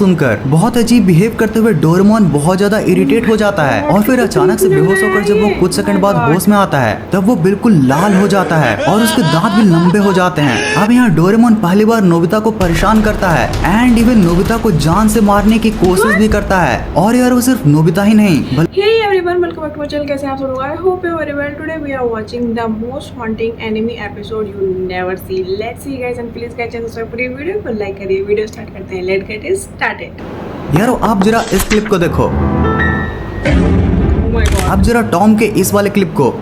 सुनकर बहुत अजीब बिहेव करते हुए डोरेमोन बहुत ज्यादा इरिटेट हो जाता है और फिर अचानक से बेहोश होकर जब वो कुछ सेकंड बाद होश में आता है तब वो बिल्कुल लाल हो जाता है और उसके दांत भी लंबे हो जाते हैं। अब यहाँ डोरेमोन पहली बार नोबिता को परेशान करता है एंड इवन नोबिता को जान से मारने की कोशिश भी करता है। और यार वो सिर्फ नोबिता ही नहीं Hey everyone, welcome back to my channel. कैसे आप सब लोग? I hope you are very well. Today we are watching the most haunting anime episode you never see. Let's see guys and please guys subscribe पूरी video को like करिए। Video start करते हैं। Let's get it started. यारो आप जरा इस clip को देखो। Oh my god. आप जरा टॉम के इस वाले क्लिप को।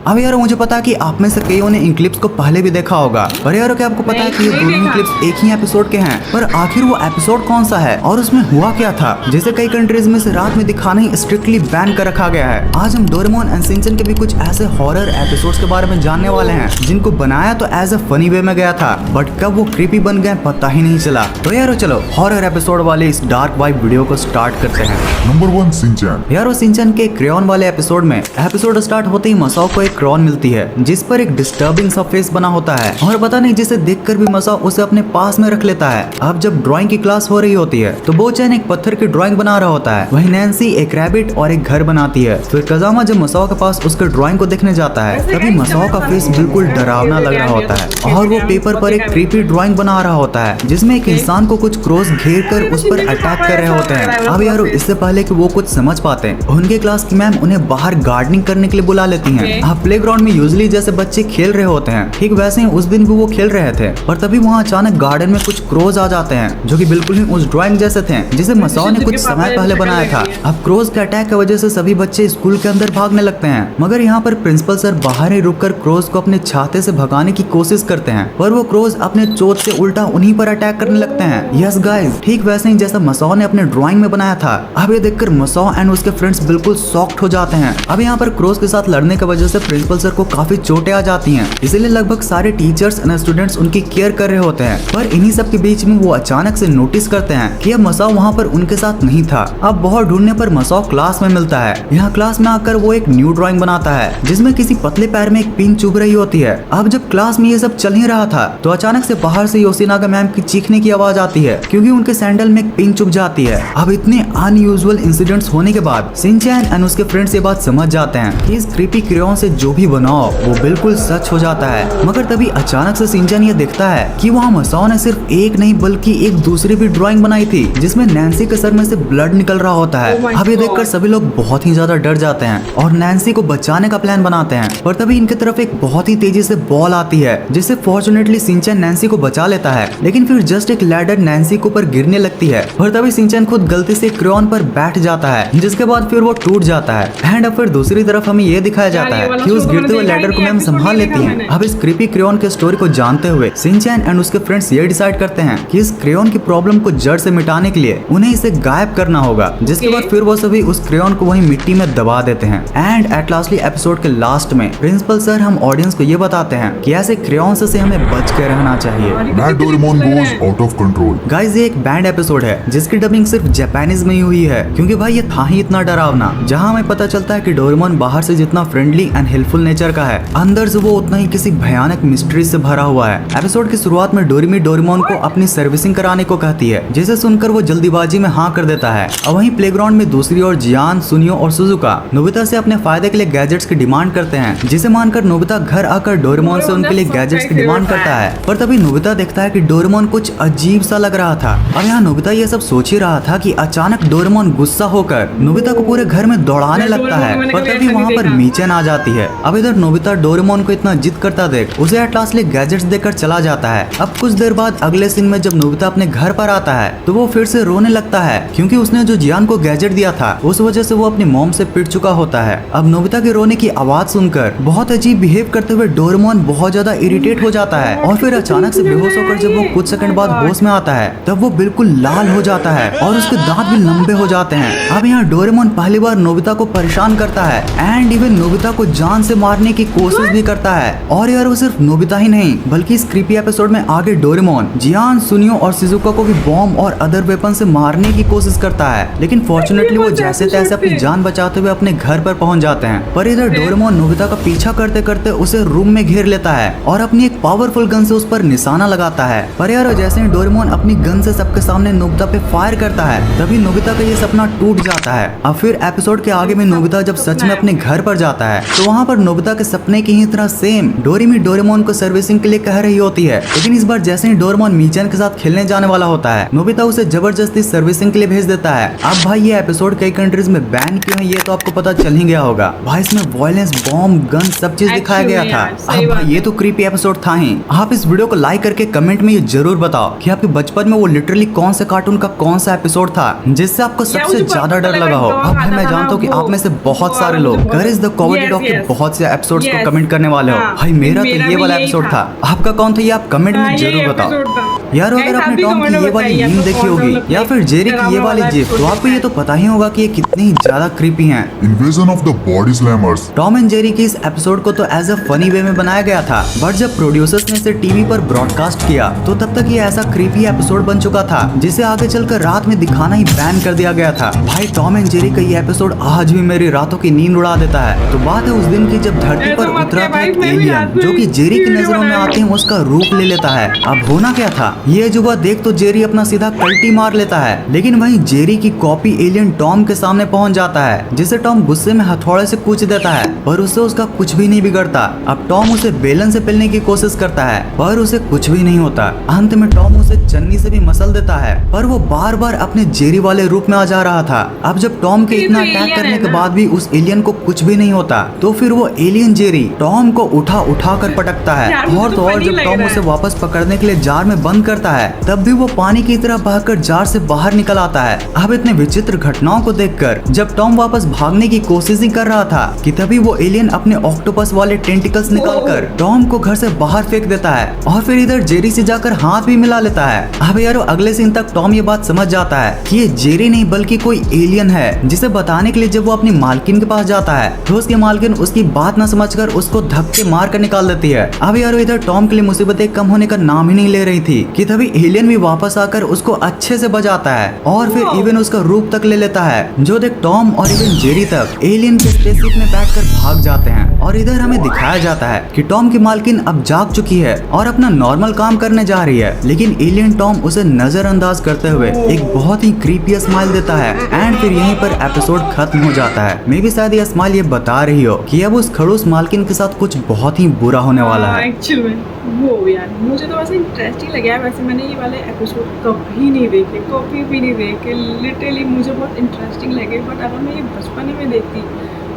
अब यार मुझे पता है कि आप में से कईयों ने इन क्लिप्स को पहले भी देखा होगा, पर यार क्या आपको पता है कि ये दोनों क्लिप्स एक ही एपिसोड के हैं? पर आखिर वो एपिसोड कौन सा है और उसमें हुआ क्या था, जिसे कई कंट्रीज में से रात में दिखाना ही स्ट्रिक्टली बैन कर रखा गया है। आज हम डोरेमोन एंड शिनचैन के भी कुछ ऐसे हॉरर एपिसोड्स के बारे में जानने वाले हैं जिनको बनाया तो एज अ फनी वे में गया था, बट कब वो क्रीपी बन गए पता ही नहीं चला। तो यारो चलो हॉरर एपिसोड वाले इस डार्क वाइब वीडियो को स्टार्ट करते हैं। Number 1 Shinchan. यारो शिनचैन के क्रेयॉन वाले एपिसोड में एपिसोड स्टार्ट होते ही मसाओ को एक क्रेयॉन मिलती है जिस पर एक डिस्टर्बिंग सा फेस बना होता है और पता नहीं जिसे देखकर भी मसाओ उसे अपने पास में रख लेता है। अब जब ड्राइंग की क्लास हो रही होती है तो बोचैन एक पत्थर की ड्राइंग बना रहा होता है, वहीं नैन्सी एक रैबिट और एक घर बनाती है। फिर कजामा जब मसाओ के पास उसके ड्राइंग को देखने जाता है तभी मसाओ का फेस बिल्कुल डरावना लग रहा होता है और वो पेपर पर एक क्रीपी ड्राइंग बना रहा होता है जिसमें एक इंसान को कुछ क्रोस घेर कर उस पर अटैक कर रहे होते हैं। अब यारो इससे पहले कि वो कुछ समझ पाते हैं उनके क्लास की मैम उन्हें बाहर गार्डनिंग करने के लिए बुला लेती हैं। अब प्लेग्राउंड में यूजुअली जैसे बच्चे खेल रहे होते हैं ठीक वैसे ही उस दिन भी वो खेल रहे थे, पर तभी वहाँ अचानक गार्डन में कुछ क्रोज आ जाते हैं जो कि बिल्कुल ही उस ड्राइंग जैसे थे जिसे मसाओ ने कुछ समय पहले बनाया था। अब क्रोज के अटैक की वजह से सभी बच्चे स्कूल के अंदर भागने लगते हैं, मगर यहाँ पर प्रिंसिपल सर बाहर ही रुककर क्रोज को अपने छाते से भगाने की कोशिश करते हैं, पर वो क्रोज अपने चोट से उल्टा उन्हीं पर अटैक करने लगते हैं। यस गाइस, ठीक वैसे ही जैसा मसाओ ने अपने ड्राइंग में बनाया था। अब ये देखकर मसाओ एंड उसके फ्रेंड्स बिल्कुल शॉक्ड हो जाते हैं। अब यहाँ पर क्रोज के साथ लड़ने की वजह से प्रिंसिपल सर को काफी चोटें आ जाती हैं, इसलिए लगभग सारे टीचर्स एंड स्टूडेंट्स उनकी केयर कर रहे होते हैं। पर इन्हीं सब के बीच में वो अचानक से नोटिस करते हैं कि अब मसाओ वहाँ पर उनके साथ नहीं था। अब बहुत ढूंढने पर मसाओ क्लास में मिलता है। यहाँ क्लास में आकर वो एक न्यू ड्राइंग बनाता है जिसमें किसी पतले पैर में एक पिन चुभ रही होती है। अब जब क्लास में ये सब चल ही रहा था तो अचानक से बाहर से योशिनागा मैम की चीखने की आवाज आती है क्योंकि उनके सैंडल में एक पिन चुभ जाती है। अब इतने अनयूजुअल इंसिडेंट्स होने के बाद शिनचैन एंड उसके फ्रेंड्स ये बात समझ जाते हैं कि इस क्रीपी क्रेयॉन से जो भी बनाओ वो बिल्कुल सच हो जाता है। मगर तभी अचानक से शिनचैन ये देखता है कि वहाँ मसाओ ने सिर्फ एक नहीं बल्कि एक दूसरी भी ड्राइंग बनाई थी जिसमें नैन्सी के सर में से ब्लड निकल रहा होता है। अब ये देखकर सभी लोग बहुत ही ज्यादा डर जाते हैं और नैन्सी को बचाने का प्लान बनाते हैं, पर तभी इनकी तरफ एक बहुत ही तेजी से बॉल आती है जिससे फॉर्चुनेटली शिनचैन नैन्सी को बचा लेता है, लेकिन फिर जस्ट एक लैडर नैन्सी के ऊपर गिरने लगती है। पर तभी शिनचैन खुद गलती से क्रेयॉन पर बैठ जाता है जिसके बाद फिर वो टूट जाता है। एंड अब फिर दूसरी तरफ हमें ये दिखाया जाता है कि उस गिरते हुए लैडर को मैम संभाल लेती है। अब इस क्रीपी क्रेयॉन के स्टोरी को जानते हुए शिनचैन एंड उसके फ्रेंड्स ये डिसाइड करते हैं कि इस क्रेयॉन की प्रॉब्लम को जड़ से मिटाने के लिए उन्हें इसे गायब करना होगा, जिसके बाद फिर वो सभी उस क्रेयॉन को वहीं मिट्टी में दबा देते हैं। एंड एट लास्टली एपिसोड के लास्ट में प्रिंसिपल सर हम ऑडियंस को ये बताते हैं कि ऐसे क्रेयॉन से हमें बच के रहना चाहिए। Mad Doraemon goes out of control. Guys ये एक बैंड एपिसोड है जिसकी डबिंग सिर्फ जापानीज में ही हुई है क्योंकि भाई ये था ही इतना डरावना, जहाँ हमें पता चलता है कि डोरेमोन बाहर से जितना फ्रेंडली एंड हेल्पफुल नेचर का है अंदर से वो उतना ही किसी भयानक मिस्ट्री से भरा हुआ है। एपिसोड की शुरुआत में डोरेमी डोरेमोन को अपनी सर्विसिंग कराने को कहती है जिसे सुनकर वो जल्दीबाजी में हाँ कर देता है। और वहीं प्लेग्राउंड में दूसरी ओर जियान, सुनियो और सुजुका नोबिता से अपने फायदे के लिए गैजेट्स की डिमांड करते हैं, जिसे मानकर नोबिता घर आकर डोरेमोन से उनके लिए गैजेट्स की डिमांड करता है। पर तभी नोबिता देखता है कि डोरेमोन कुछ अजीब सा लग रहा था। और यहाँ नोबिता ये सब सोच ही रहा था कि अचानक डोरेमोन गुस्सा होकर नोबिता को पूरे घर में दौड़ाने लगता है, पर तभी वहाँ पर मीचेन आ जाती है। अब इधर नोबिता डोरेमोन को इतना जिद करता देख उसे एट लास्ट गैजेट्स देकर चला जाता है। अब कुछ देर बाद अगले सीन में जब नोबिता अपने घर पर आता है तो वो फिर से रोने लगता है क्योंकि उसने जो जियान को गैजेट दिया था उस वजह से वो अपनी मॉम से पिट चुका होता है। अब नोबिता के रोने की आवाज सुनकर बहुत अजीब बिहेव करते हुए डोरेमोन बहुत ज्यादा इरिटेट हो जाता है और फिर अचानक से बेहोश होकर जब वो कुछ सेकंड बाद होश में आता है तब वो बिल्कुल लाल हो जाता है और उसके दांत भी लंबे हो जाते हैं। अब यहाँ डोरेमोन पहली बार नोबिता को परेशान करता है एंड इवन नोबिता को जान जान से मारने की कोशिश भी करता है। और यार वो सिर्फ नोबिता ही नहीं बल्कि इस क्रीपी एपिसोड में आगे डोरेमोन जियान, सुनियो और शिजुका को भी बॉम्ब और अदर वेपन से मारने की कोशिश करता है, लेकिन फॉर्चुनेटली वो जैसे तैसे अपनी जान बचाते हुए अपने घर पर पहुंच जाते हैं। पर इधर डोरेमोन नोबिता का पीछा करते करते उसे रूम में घेर लेता है और अपनी एक पावरफुल गन से उस पर निशाना लगाता है। पर यार जैसे ही डोरेमोन अपनी गन से सबके सामने नोबिता पे फायर करता है तभी नोबिता का ये सपना टूट जाता है। अब फिर एपिसोड के आगे में नोबिता जब सच में अपने घर पर जाता है तो वहाँ पर नोबिता के सपने की ही तरह सेम डोरेमी डोरेमोन को सर्विसिंग के लिए कह रही होती है, लेकिन इस बार जैसे ही डोरेमोन मीचन के साथ खेलने जाने वाला होता है नोबिता उसे जबरदस्ती सर्विसिंग के लिए भेज देता है। अब भाई ये एपिसोड कई कंट्रीज में बैन क्यों है ये तो आपको पता चल ही गया होगा। भाई इसमें वायलेंस, बॉम्ब, गन सब चीज दिखाया गया था। अब भाई ये तो क्रीपी एपिसोड था ही। आप इस वीडियो को लाइक करके कमेंट में ये जरूर बताओ कि आपके बचपन में वो लिटरली कौन से कार्टून का कौन सा एपिसोड था जिससे आपको सबसे ज्यादा डर लगा हो। अब भाई मैं जानता हूँ कि आप में से बहुत सारे लोग करेज द कॉवर्ड डॉग के बहुत से एपिसोड्स को कमेंट करने वाले हो। भाई मेरा तो ये वाला एपिसोड था, आपका कौन था ये आप कमेंट में जरूर बताओ। यार अगर आपने टॉम की ये वाली मीम देखी होगी या फिर जेरी की ये वाली जिप तो आपको ये तो पता ही होगा कि ये कितनी ज्यादा क्रीपी हैं। Invasion of the Body Slammers. Tom and Jerry की इस एपिसोड को तो एज अ फनी वे में बनाया गया था, बट जब प्रोड्यूसर्स ने इसे टीवी पर ब्रॉडकास्ट किया तो तब तक ये ऐसा क्रीपी एपिसोड बन चुका था जिसे आगे चलकर रात में दिखाना ही बैन कर दिया गया था। भाई टॉम एंड जेरी का ये एपिसोड आज भी मेरी रातों की नींद उड़ा देता है। तो बात है उस दिन की जब धरती पर उतरा था एक एलियन जो कि जेरी की नजरों में आते ही उसका रूप ले लेता है। अब होना क्या था, ये अजूबा देख तो जेरी अपना सीधा कल्टी मार लेता है, लेकिन वहीं जेरी की कॉपी एलियन टॉम के सामने पहुंच जाता है जिसे टॉम गुस्से में हथौड़े से कूच देता है, पर उससे उसका कुछ भी नहीं बिगड़ता। अब टॉम उसे बेलन से पेलने की कोशिश करता है पर उसे कुछ भी नहीं होता। अंत में टॉम उसे चन्नी से भी मसल देता है पर वो बार बार अपने जेरी वाले रूप में आ जा रहा था। अब जब टॉम के इतना अटैक करने के बाद भी उस एलियन को कुछ भी नहीं होता तो फिर वो एलियन जेरी टॉम को उठा उठा कर पटकता है। और तो और जब टॉम उसे वापस पकड़ने के लिए जार में बंद करता है तब भी वो पानी की तरह बहकर जार से बाहर निकल आता है। अब इतने विचित्र घटनाओं को देखकर जब टॉम वापस भागने की कोशिश ही कर रहा था कि तभी वो एलियन अपने ऑक्टोपस वाले टेंटिकल्स निकालकर टॉम को घर से बाहर फेंक देता है और फिर इधर जेरी से जाकर हाथ भी मिला लेता है। अब यार अगले सीन तक टॉम ये बात समझ जाता है कि ये जेरी नहीं बल्कि कोई एलियन है, जिसे बताने के लिए जब वो अपनी मालकिन के पास जाता है तो उसकी मालकिन उसकी बात न समझकर उसको धक्के मार कर निकाल देती है। अब यार इधर टॉम के लिए मुसीबतें कम होने का नाम ही नहीं ले रही थी कि तभी एलियन भी वापस आकर उसको अच्छे से बजाता है और फिर इवन उसका रूप तक ले लेता है, जो देख टॉम और इवन जेरी तक एलियन के स्पेसशिप में बैठकर भाग जाते हैं। और इधर हमें दिखाया जाता है कि टॉम की मालकिन अब जाग चुकी है और अपना नॉर्मल काम करने जा रही है, लेकिन एलियन टॉम उसे नजरअंदाज करते हुए एक बहुत ही क्रीपी स्माइल देता है एंड फिर यहीं पर एपिसोड खत्म हो जाता है। मे भी शायद ये स्माइल ये बता रही हो कि अब उस खड़ूस मालकिन के साथ कुछ बहुत ही बुरा होने वाला है। एक्चुअल में वो यार मुझे तो वैसे इंटरेस्टिंग लगा है। वैसे मैंने ये वाले एपिसोड कभी नहीं देखे, कभी भी नहीं देखे, लिटरली मुझे बहुत इंटरेस्टिंग लगे। बट अगर मैं ये बचपन में देखती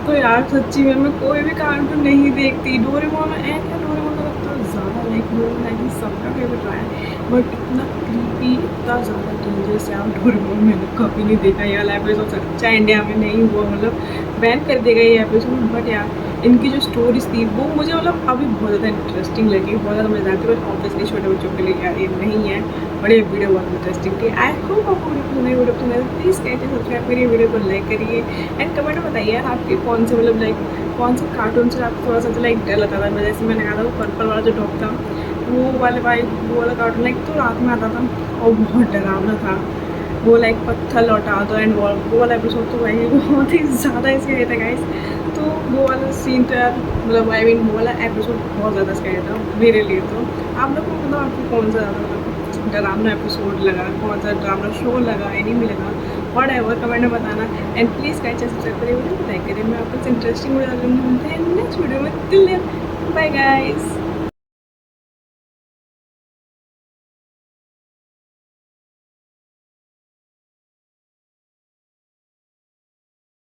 तो यार सच्ची में मैं कोई भी कार्टून नहीं देखती। डोरेमोन डोरेमोन तो ज़्यादा लाइक सबका फेवरेट रहा है, बट इतना क्रीपी, इतना ज़्यादा डेंजरस यार डोरेमोन मैंने कभी नहीं देखा। ये वाला एपिसोड सच्चा इंडिया में नहीं हुआ, मतलब बैन कर देगा ये एपिसोड। बट यार इनकी जो स्टोरीज थी वो मुझे मतलब अभी बहुत ज़्यादा इंटरेस्टिंग लगी, बहुत ज़्यादा मज़ा आती है। बट ऑब्वियसली छोटे बच्चों के लिए यार ये नहीं है, बड़े वीडियो बहुत इंटरेस्टिंग थी। आई होप आपको वीडियो पसंद आए, प्लीज़ कहते सब्सक्राइब करिए, वीडियो को लाइक करिए एंड कमेंट में बताइए यार आपके कौन से मतलब लाइक कौन से कार्टून से आपको थोड़ा सा लाइक डर लगता था। मैं जैसे मैंने कहा था वो पर्पल वाला जो डॉग था वो वाले भाई वो वाला कार्टून लाइक तो रात में आता था और बहुत डरावना था। वो लाइक पत्थर लौटा दो एंड वो वाला एपिसोड तो भाई बहुत ही ज़्यादा इसका था गाइस। तो वो वाला सीन तो यार मतलब आई मीन वो वाला एपिसोड बहुत ज़्यादा इसका था मेरे लिए। तो आप लोग को मतलब आपको कौन सा ज़्यादा मतलब डरावना एपिसोड लगा, कौन सा डरावना शो लगा, एनीमे लगा, व्हाट एवर कमेंट में बताना एंड प्लीज़ गाइस सब्सक्राइब करिए, वीडियो को लाइक करिए। मैं आपको इंटरेस्टिंग वीडियो मिलते हैं नेक्स्ट वीडियो में। Till then bye guys.